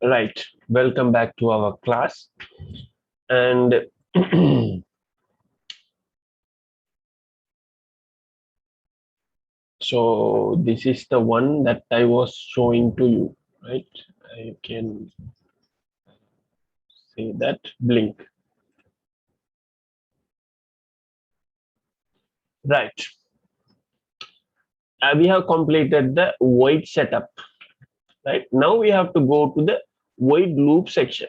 Right. Welcome back to our class. And so this is the one that I was showing to you, right? I can say that blink. Right. We have completed the void setup, right? Now we have to go to the void loop section,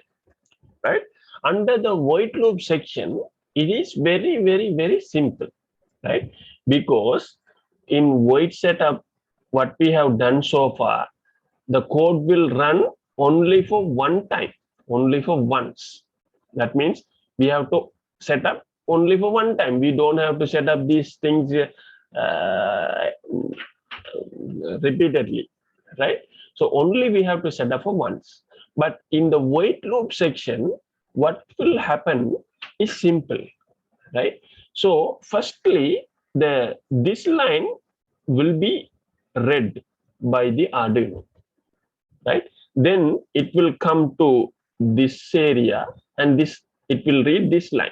right? Under the void loop section, it is very simple, right? Because in void setup, what we have done so far, the code will run only for one time, only for once. That means we have to set up only for one time. We don't have to set up these things repeatedly, right? So only we have to set up for once. But in the void loop section, what will happen is simple, right? So firstly, this line will be read by the Arduino, right? Then it will come to this area and it will read this line.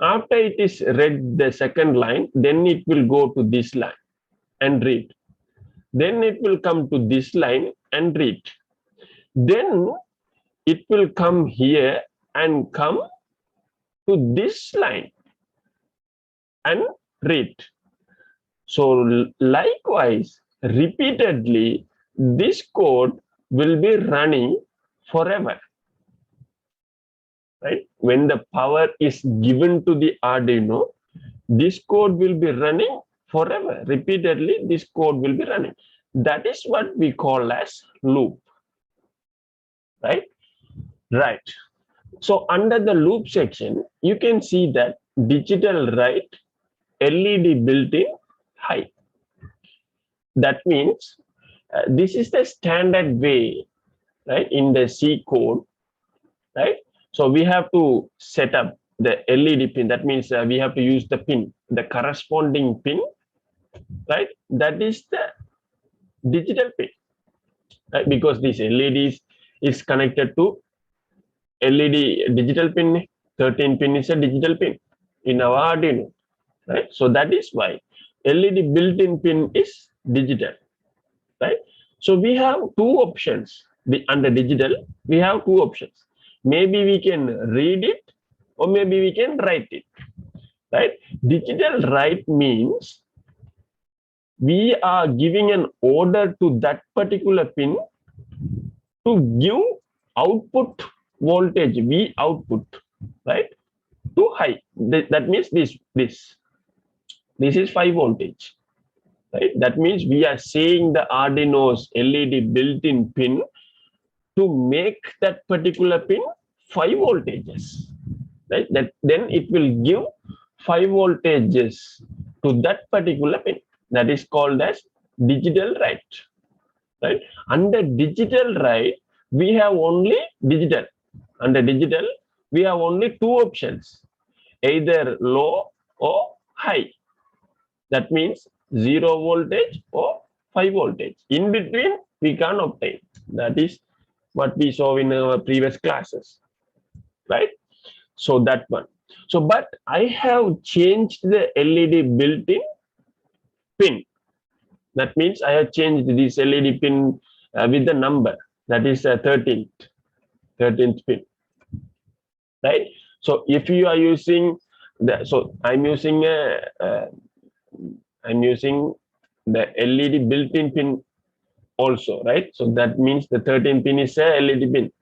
After it is read the second line, then it will go to this line and read. Then it will come to this line and read. Then it will come here and come to this line and read. So likewise, repeatedly, this code will be running forever, right? When the power is given to the Arduino, this code will be running forever. Repeatedly, this code will be running. That is what we call as loop, right? Right. So under the loop section, you can see that digital write, LED built-in, high. That means this is the standard way, right, in the C code, right? So we have to set up the LED pin. That means we have to use the pin, the corresponding pin, right? That is the digital pin, right? Because this LED is connected to LED digital pin. 13 pin is a digital pin in our Arduino, right? So that is why LED built-in pin is digital, right? So we have two options. Under digital, we have two options. Maybe we can read it or maybe we can write it, right? Digital write means we are giving an order to that particular pin to give output voltage, V output, right, to high. That means this is 5 voltage. Right? That means we are saying the Arduino's LED built-in pin to make that particular pin 5 voltages. Right? Then it will give 5 voltages to that particular pin. That is called as digital write. Right? Under digital write, we have only digital. Under digital, we have only two options, either low or high. That means 0 voltage or 5 voltage. In between, we can obtain. That is what we saw in our previous classes, right? So that one. So, but I have changed the LED built-in pin. That means I have changed this LED pin with the number. That is 13th pin, right? So if you are using so I'm using the LED built-in pin also, right? So that means the 13 pin is a LED pin.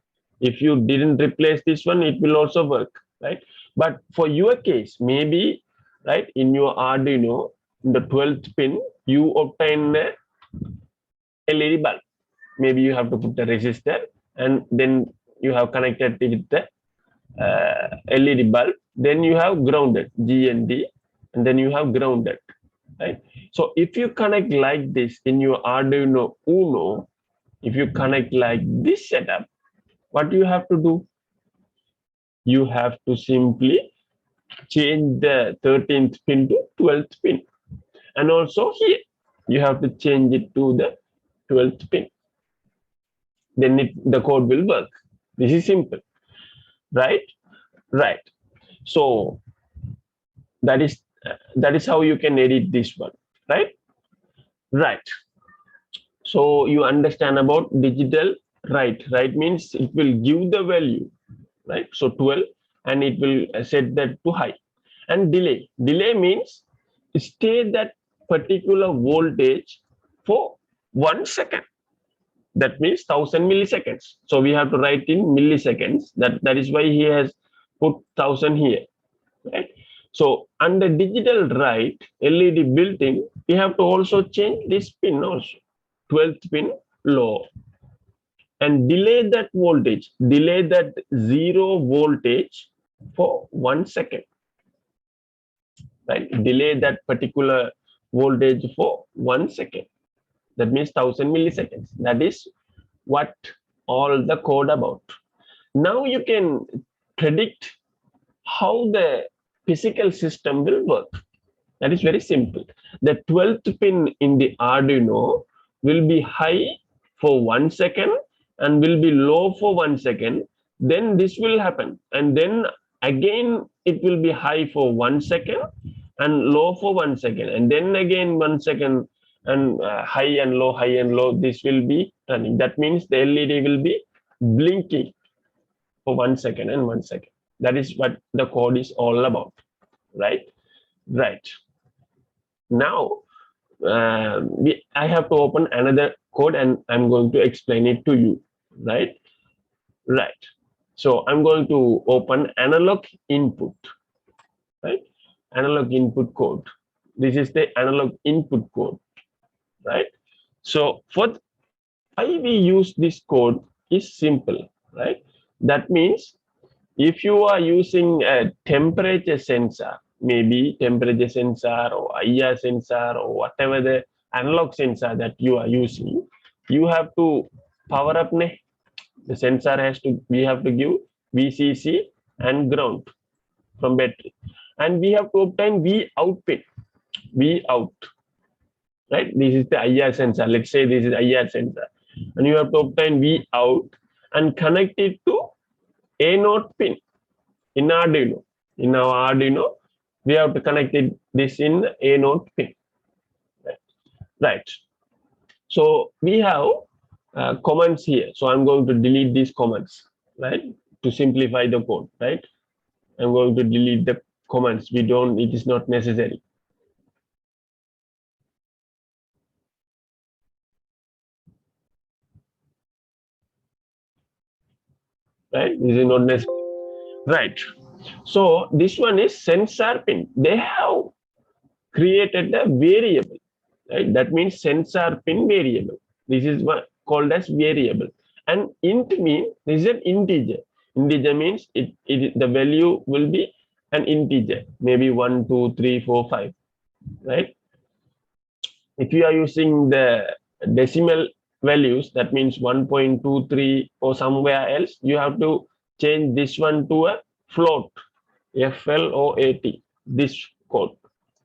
If you didn't replace this one, it will also work, right? But for your case, maybe, right, in your Arduino, the 12th pin, you obtain a LED bulb. Maybe you have to put the resistor and then you have connected it with the LED bulb. Then you have grounded, G and D, and then you have grounded, right? So if you connect like this in your Arduino Uno, if you connect like this setup, what you have to do? You have to simply change the 13th pin to 12th pin. And also here, you have to change it to the 12th pin, then the code will work. This is simple, right? Right. So that is how you can edit this one, right? Right. So you understand about digital write. Write means it will give the value, right? So 12, and it will set that to high. And delay. Delay means stay that particular voltage for 1 second. That means 1000 milliseconds. So we have to write in milliseconds. That is why he has put 1000 here, right? So under digital write LED built-in, we have to also change this pin also, 12th pin low, and delay that voltage, delay that 0 voltage for 1 second, right? Delay that particular voltage for 1 second. That means 1000 milliseconds. That is what all the code about. Now you can predict how the physical system will work. That is very simple. The 12th pin in the Arduino will be high for 1 second and will be low for 1 second. Then this will happen. And then again, it will be high for 1 second and low for 1 second. And then again, 1 second and high and low, this will be running. That means the LED will be blinking for 1 second and 1 second. That is what the code is all about, right? Right. Now, I have to open another code and I'm going to explain it to you, right? Right. So I'm going to open analog input, right? Analog input code. This is the analog input code, right? So for why we use this code is simple, right? That means if you are using a temperature sensor, maybe temperature sensor or IR sensor or whatever the analog sensor that you are using, you have to power up. The sensor has to, we have to give VCC and ground from battery. And we have to obtain V out pin, V out, right? This is the IR sensor. Let's say this is IR sensor. And you have to obtain V out and connect it to A0 pin in Arduino. In our Arduino, we have to connect this in A0 pin. Right. So we have comments here. So I'm going to delete these comments, right? To simplify the code, right? I'm going to delete the comments. It is not necessary. Right? This is not necessary. Right. So this one is sensor pin. They have created a variable, right? That means sensor pin variable. This is what called as variable. And int means this is an integer. Integer means the value will be an integer, maybe 1, 2, 3, 4, 5, right? If you are using the decimal values, that means 1.23 or somewhere else, you have to change this one to a float, FLOAT, this code,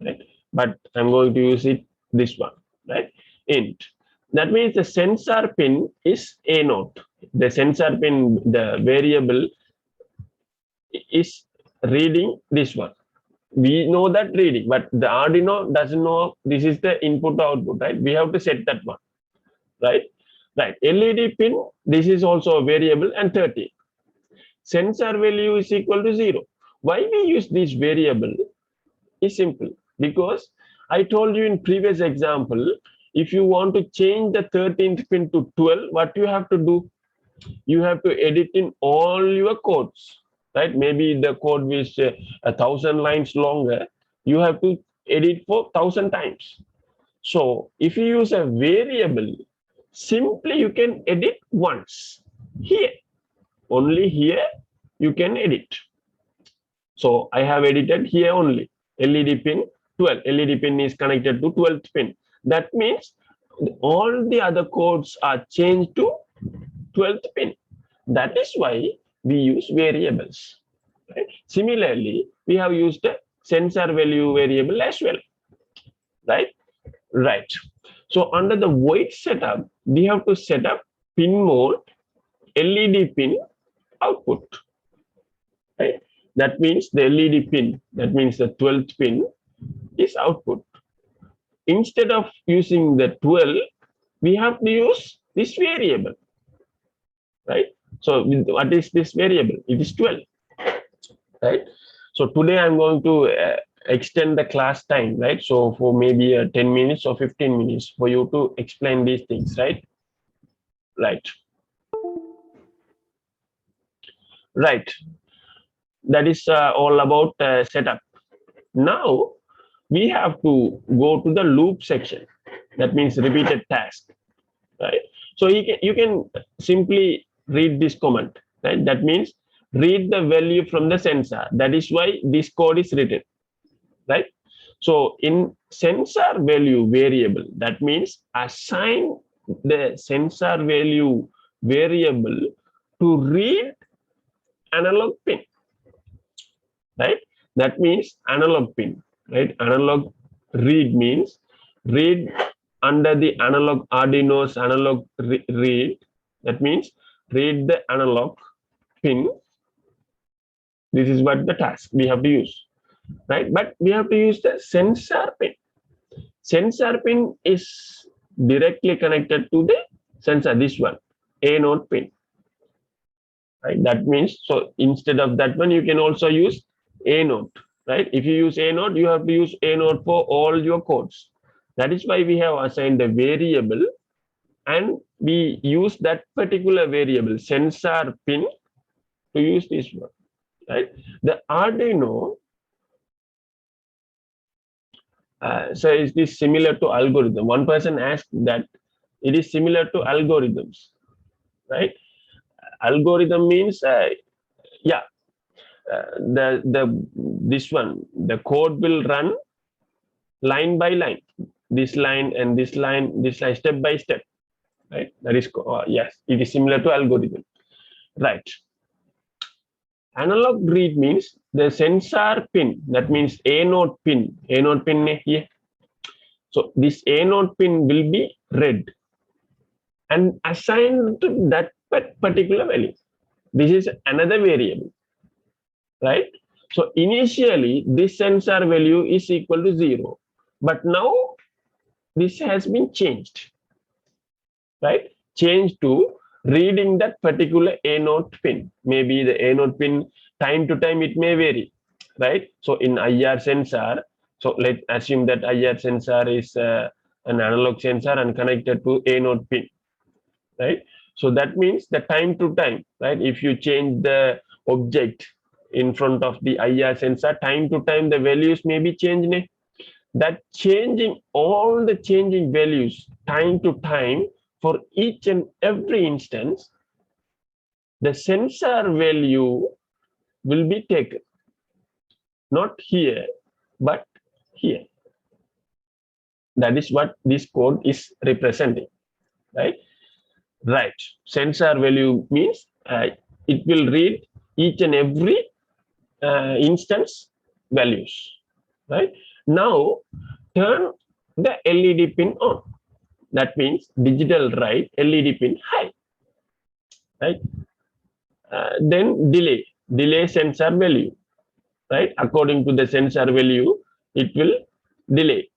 right? But I'm going to use this one, right? Int. That means the sensor pin is A0. The sensor pin, the variable is reading this one. We know that reading, but the Arduino doesn't know this is the input output, right? We have to set that one, right? Right. LED pin, this is also a variable, and 30. Sensor value is equal to 0. Why we use this variable is simple, because I told you in previous example, if you want to change the 13th pin to 12, what you have to do? You have to edit in all your codes, right? Maybe the code is 1,000 lines longer. You have to edit for 1,000 times. So if you use a variable, simply you can edit once. Here, only here you can edit. So I have edited here only. LED pin 12. LED pin is connected to 12th pin. That means all the other codes are changed to 12th pin. That is why we use variables. Right? Similarly, we have used a sensor value variable as well. Right? Right. So under the void setup, we have to set up pin mode LED pin output. Right? That means the LED pin, that means the 12th pin is output. Instead of using the 12, we have to use this variable. Right? So what is this variable? It is 12. Right? So today I'm going to extend the class time, right? So for maybe 10 minutes or 15 minutes for you to explain these things, right? Right. Right. That is all about setup. Now we have to go to the loop section. That means repeated task, right? So you can simply read this comment, right? That means read the value from the sensor. That is why this code is written, right? So in sensor value variable, that means assign the sensor value variable to read analog pin, right? That means analog pin, right? Analog read means read under the analog Arduino's analog read. That means read the analog pin. This is what the task we have to use, right? But we have to use the sensor pin. Sensor pin is directly connected to the sensor, this one, anode pin. Right? That means, so instead of that one, you can also use anode, right? If you use anode, you have to use anode for all your codes. That is why we have assigned a variable and we use that particular variable, sensor pin, to use this one, right? The Arduino, so is this similar to algorithm? One person asked that it is similar to algorithms, right? Algorithm means, yeah, this one, the code will run line by line, this line and this line, step by step, right? That is, yes, it is similar to algorithm, right? Analog read means the sensor pin, that means anode pin here. So this anode pin will be read and assigned to that particular value. This is another variable, right? So initially this sensor value is equal to 0, but now this has been changed, right? Changed to reading that particular anode pin. Maybe the anode pin time to time it may vary, right? So in IR sensor, so let's assume that IR sensor is an analog sensor and connected to anode pin, right? So that means the time to time, right? If you change the object in front of the IR sensor, time to time the values may be changed. That changing, all the changing values time to time for each and every instance, the sensor value will be taken, not here, but here. That is what this code is representing, right? Right. Sensor value means it will read each and every instance values, right? Now turn the LED pin on. That means digital write LED pin high, right? Then delay sensor value, right? According to the sensor value, it will delay,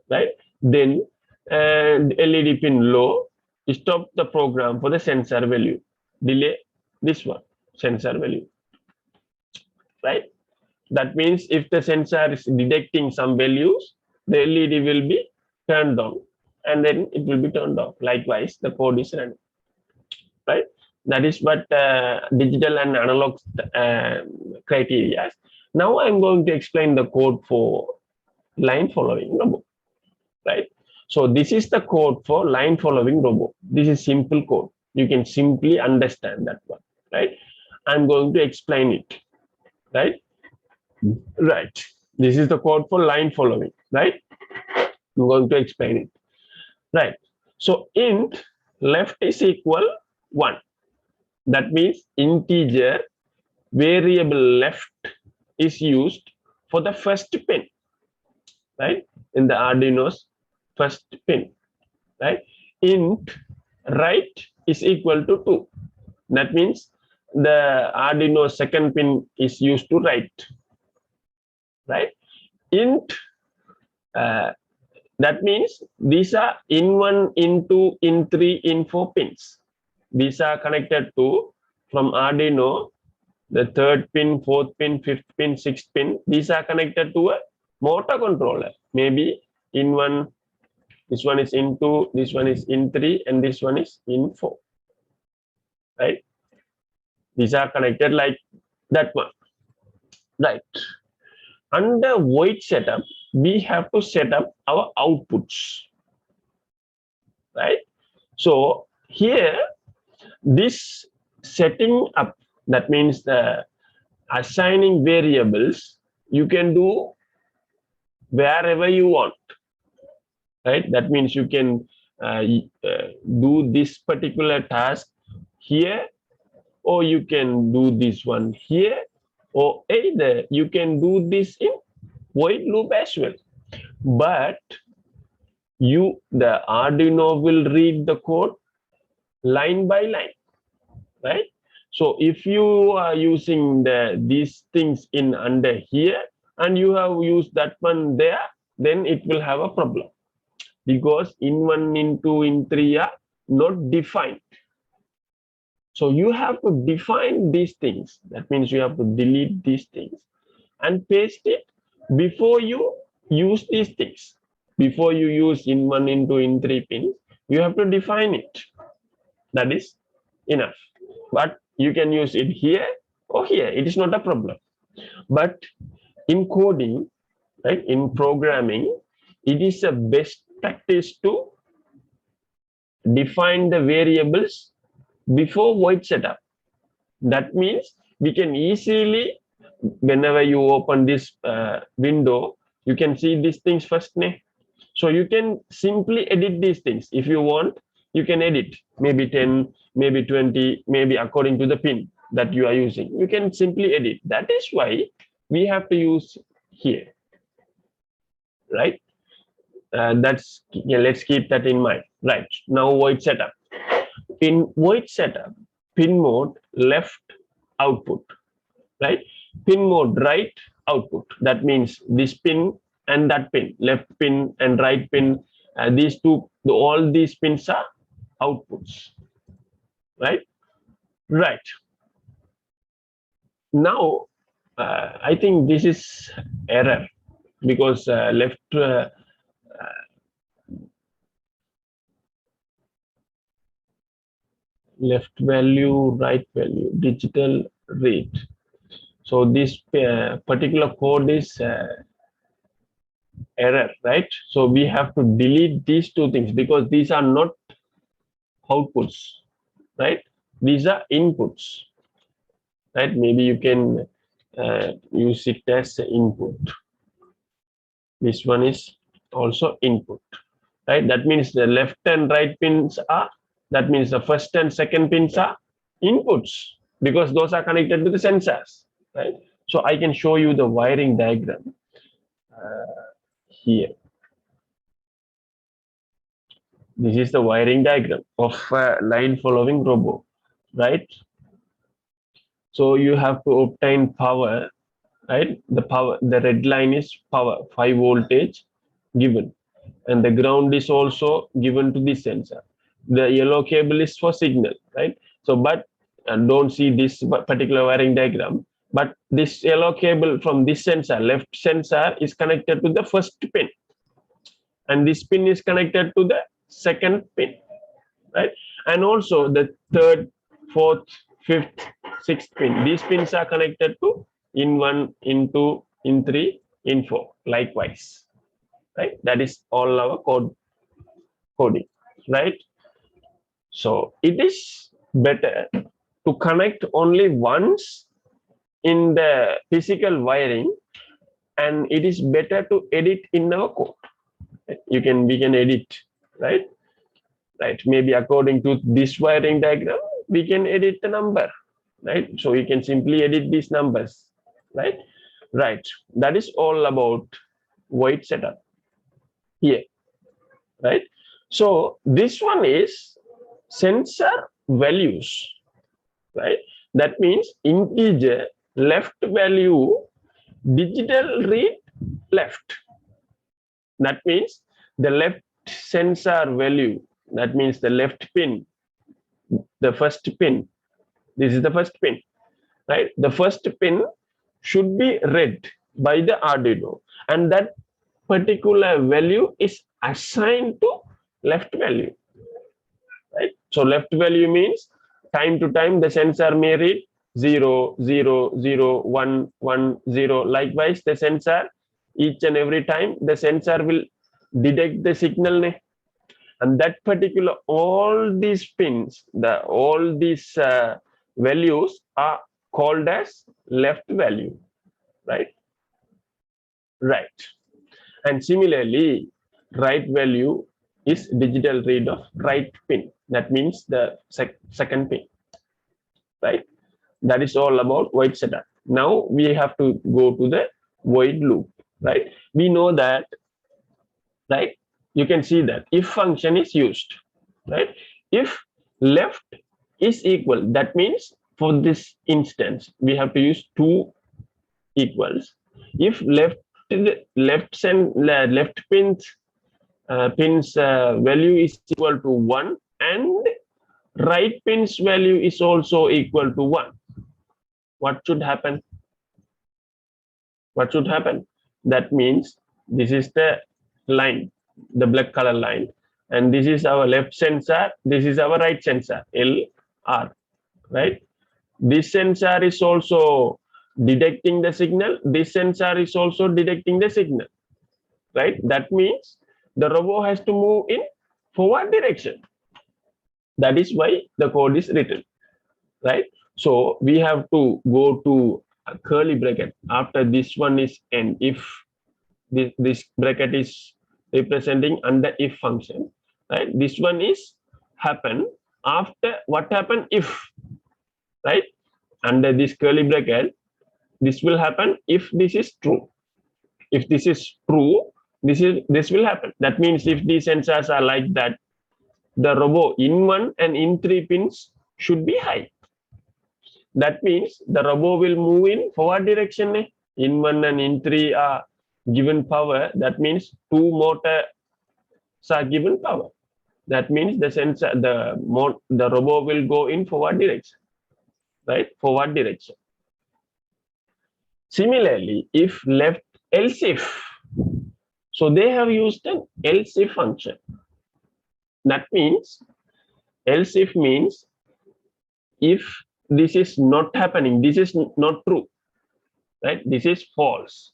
right? Then LED pin low, stop the program for the sensor value, delay this one, sensor value, right? That means if the sensor is detecting some values, the LED will be turned on and then it will be turned off. Likewise, the code is running, right? That is what digital and analog criteria. Now I'm going to explain the code for line following robot, right? So this is the code for line following robot. This is simple code. You can simply understand that one, right? I'm going to explain it, right? Right. This is the code for line following, right? I'm going to explain it, right? So int left is equal 1. That means integer variable left is used for the first pin, right? In the Arduino's first pin, right? Int right is equal to 2. That means the Arduino second pin is used to write, right? Int, that means these are in1, in2, in3, in4 pins. These are connected to from Arduino, the third pin, fourth pin, fifth pin, sixth pin. These are connected to a motor controller. Maybe in1, this one is in2, this one is in3, and this one is in4, right? These are connected like that one, right? Under void setup, we have to set up our outputs, right? So here, this setting up, that means the assigning variables, you can do wherever you want, right? That means you can do this particular task here, or you can do this one here, or either you can do this in void loop as well. But the Arduino will read the code line by line, right? So if you are using these things in under here and you have used that one there, then it will have a problem, because in1, in2, in3 are not defined. So you have to define these things. That means you have to delete these things and paste it before you use these things. Before you use in1, in2, in3 pins, you have to define it. That is enough. But you can use it here or here. It is not a problem. But in coding, right, in programming, it is a best practice to define the variables before void setup. That means we can easily, whenever you open this window, you can see these things first. So you can simply edit these things. If you want, you can edit maybe 10, maybe 20, maybe according to the pin that you are using. You can simply edit. That is why we have to use here, right? Let's keep that in mind. Right, now void setup. In void setup, pin mode left output, right? Pin mode right output. That means this pin and that pin, left pin and right pin, these two, all these pins are outputs, right? Right. Now, I think this is error, because left value, right value, digital read. So this particular code is error, right? So we have to delete these two things, because these are not outputs, right? These are inputs, right? Maybe you can use it as input. This one is also input, right? That means the left and right pins are, that means the first and second pins are inputs, because those are connected to the sensors, right? So I can show you the wiring diagram here. This is the wiring diagram of a line following robot, right? So you have to obtain power, right? The red line is power, 5 voltage given, and the ground is also given to this sensor. The yellow cable is for signal, right? So, but don't see this particular wiring diagram, but this yellow cable from this sensor, left sensor, is connected to the first pin, and this pin is connected to the second pin, right? And also the third, fourth, fifth, sixth pin. These pins are connected to in1, in2, in3, in4, likewise, right? That is all our coding, right? So it is better to connect only once in the physical wiring, and it is better to edit in our code. We can edit, right? Right, maybe according to this wiring diagram, we can edit the number, right? So we can simply edit these numbers, right? Right, that is all about void setup here, right? So this one is sensor values. right? That means integer left value, digital read left. That means the left sensor value, that means the left pin, the first pin. This is the first pin, right? The first pin should be read by the Arduino, and that particular value is assigned to left value, right? So left value means time to time the sensor may read 0, 0, 0, 1, 1, 0. Likewise, the sensor, each and every time the sensor will detect the signal, and that particular, all these pins, all these values are called as left value, right? Right. And similarly, right value is digital read of right pin. That means the second pin, right? That is all about void setup. Now we have to go to the void loop, right? We know that, right? You can see that if function is used, right? If left is equal, that means for this instance, we have to use two equals. If left pins value is equal to 1 and right pin's value is also equal to 1, what should happen? What should happen? That means this is the line, the black color line, and this is our left sensor, this is our right sensor, LR, right? This sensor is also detecting the signal, this sensor is also detecting the signal, right? That means the robot has to move in forward direction. That is why the code is written, right? So we have to go to a curly bracket after this one is n. If this bracket is representing under if function, right? This one is happen after what happened if, right? Under this curly bracket, this will happen if this is true. If this is true, this will happen. That means if these sensors are like that, the robot in 1 and in 3 pins should be high. That means the robot will move in forward direction. In 1 and in 3 are given power. That means 2 motors are given power. That means the sensor, the robot will go in forward direction, right? Forward direction. Similarly, if left, else if. So they have used an else if function. That means else if means if this is not happening, this is not true, right? This is false.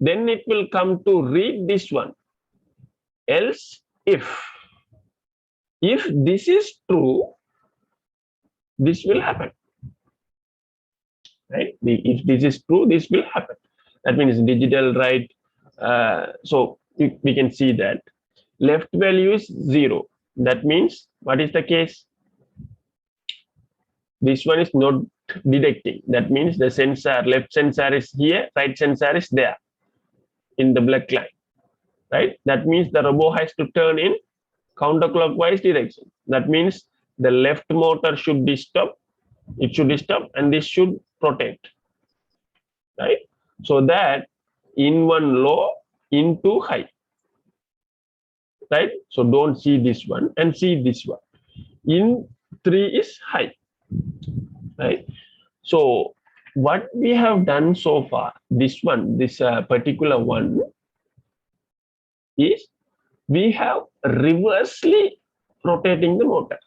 Then it will come to read this one. Else if this is true, this will happen, right? If this is true, this will happen. That means digital right. So we can see that left value is 0. That means what is the case? This one is not detecting. That means the sensor, left sensor is here, right sensor is there in the black line, right? That means the robot has to turn in counterclockwise direction. That means the left motor should be stopped. It should be stopped and this should rotate, right? So that in 1 low into high, right? So don't see this one and see this one. In 3 is high, right? So what we have done so far, this one, this particular one, is we have reversely rotating the motor.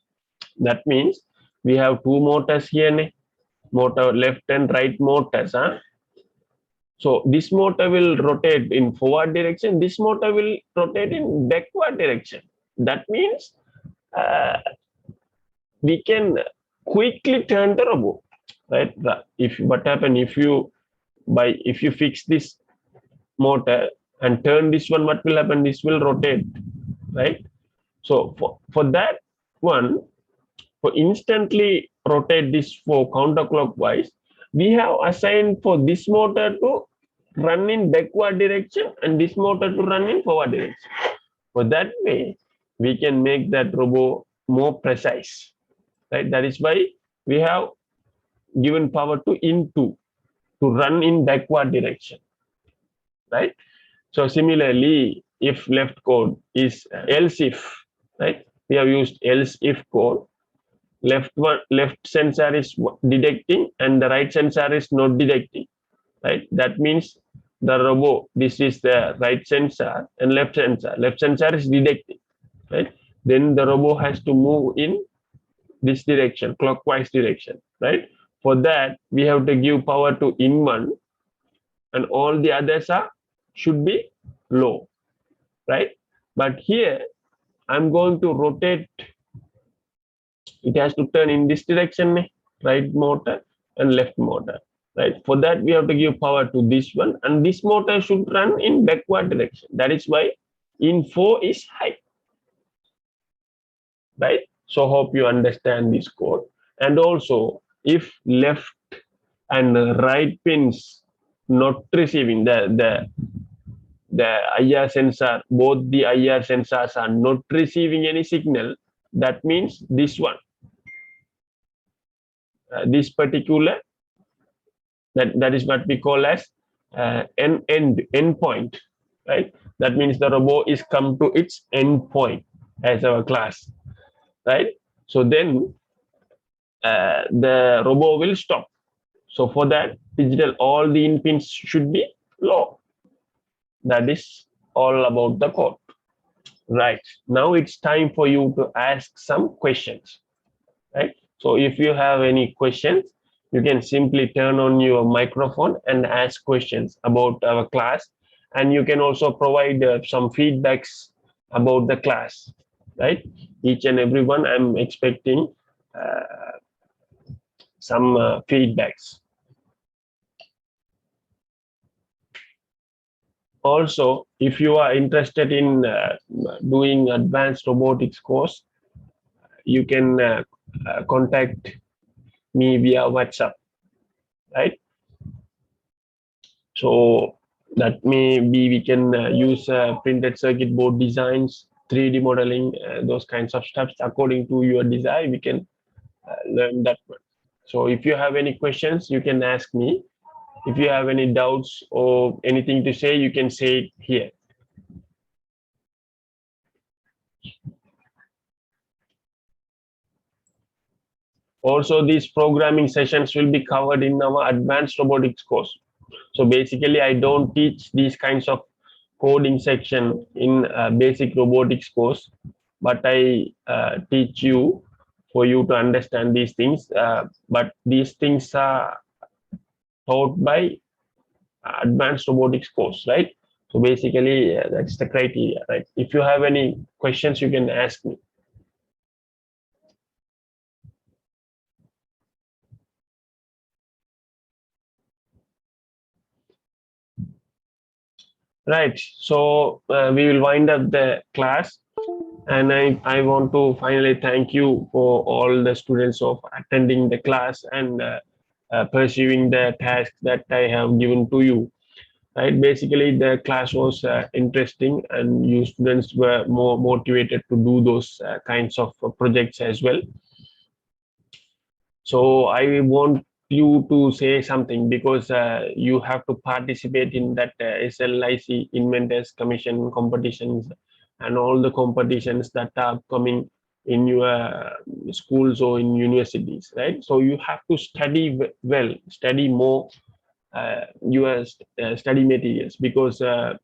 That means we have 2 motors here, motor left and right motors. So this motor will rotate in forward direction, this motor will rotate in backward direction. That means we can quickly turn the robot, right? If what happen if you fix this motor and turn this one, what will happen? This will rotate, right? So for that one, for instantly rotate this for counterclockwise, we have assigned for this motor to run in backward direction and this motor to run in forward direction. For that way, we can make that robot more precise, right? That is why we have given power to into to run in backward direction, right? So similarly, if left code is else if, right? We have used else if code. Left sensor is detecting and the right sensor is not detecting, right? That means the robot, this is the right sensor and left sensor. Left sensor is detecting, right? Then the robot has to move in this direction, clockwise direction, right? For that, we have to give power to in one, and all the others are should be low, right? But here, I'm going to rotate. It has to turn in this direction, right motor and left motor, right? For that, we have to give power to this one, and this motor should run in backward direction. That is why info is high, right? So hope you understand this code. And also, if left and right pins not receiving the IR sensor, both the IR sensors are not receiving any signal, that means this one, this particular, that is what we call as end point, right? That means the robot is come to its end point as our class, right? So then the robot will stop. So for that, digital, all the in pins should be low. That is all about the code. Right. Now it's time for you to ask some questions. Right. So if you have any questions, you can simply turn on your microphone and ask questions about our class. And you can also provide some feedbacks about the class. Right. Each and every one, I'm expecting some feedbacks. Also, if you are interested in doing advanced robotics course, you can contact me via WhatsApp, right? So that maybe we can use printed circuit board designs, 3D modeling, those kinds of stuff. According to your desire, we can learn that one. So if you have any questions, you can ask me. If you have any doubts or anything to say, you can say it here. Also, these programming sessions will be covered in our advanced robotics course. So basically, I don't teach these kinds of coding section in basic robotics course, but I teach you for you to understand these things. But these things are taught by advanced robotics course, right? So basically, that's the criteria, right? If you have any questions, you can ask me. Right. So we will wind up the class. And I want to finally thank you for all the students of attending the class and pursuing the task that I have given to you. Right. Basically, the class was interesting, and you students were more motivated to do those kinds of projects as well. So I want you to say something because you have to participate in that SLIC Inventors Commission competitions and all the competitions that are coming in your schools or in universities, right? So you have to study well, study more your study materials because I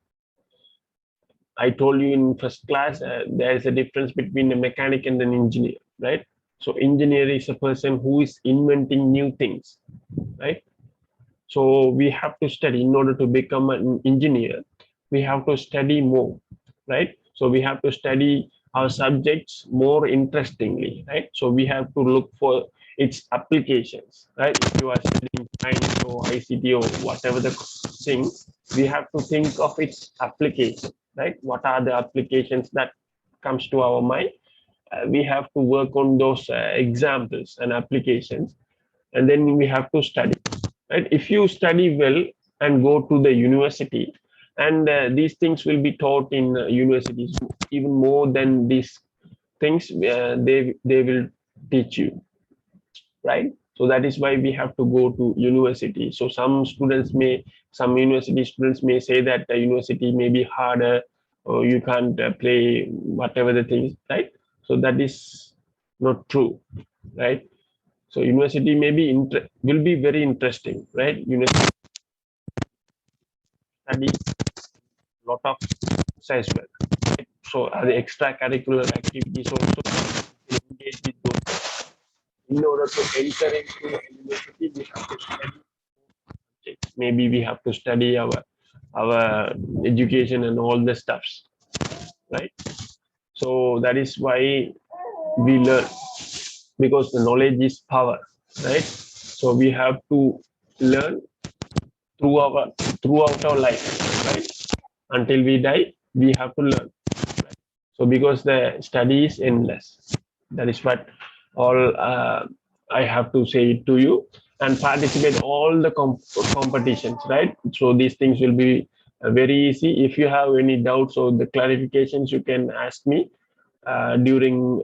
told you in first class, there is a difference between a mechanic and an engineer, right? So engineer is a person who is inventing new things, right? So we have to study in order to become an engineer. We have to study more, right? So we have to study our subjects more interestingly, right? So we have to look for its applications, right? If you are studying science or ICT or whatever the thing, we have to think of its application, right? What are the applications that comes to our mind? We have to work on those examples and applications, and then we have to study, right? If you study well and go to the university, and these things will be taught in universities even more than these things they will teach you, right? So that is why we have to go to university. So some university students may say that the university may be harder, or you can't play whatever the things, right? So that is not true, right? So university will be very interesting, right? University study lot of as well. Right? So the extracurricular activities also engage with those. In order to enter into university, we have to study. Maybe we have to study our education and all the stuffs, right? So that is why we learn, because the knowledge is power, right? So we have to learn throughout our life, right? Until we die, we have to learn. So because the study is endless, that is what all I have to say to you. And participate all the competitions, right? So these things will be very easy. If you have any doubts or the clarifications, you can ask me during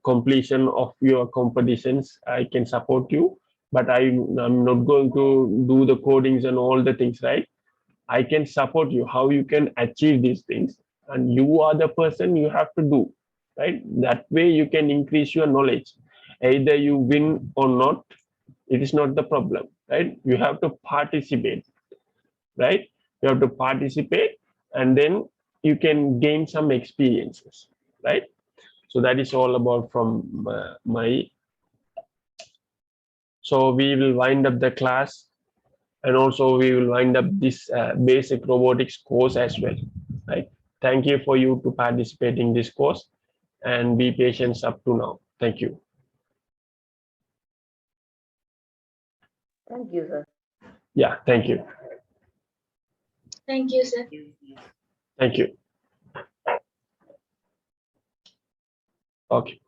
completion of your competitions. I can support you, but I'm not going to do the codings and all the things, right? I can support you how you can achieve these things, and you are the person you have to do, right? That way you can increase your knowledge. Either you win or not, it is not the problem, right? You have to participate, right? You have to participate, and then you can gain some experiences, right? So that is all about from my. So we will wind up the class, and also we will wind up this basic robotics course as well, right? Thank you for you to participate in this course and be patient up to now. Thank you. Thank you, sir. Yeah, thank you. Thank you, sir. Thank you. Okay.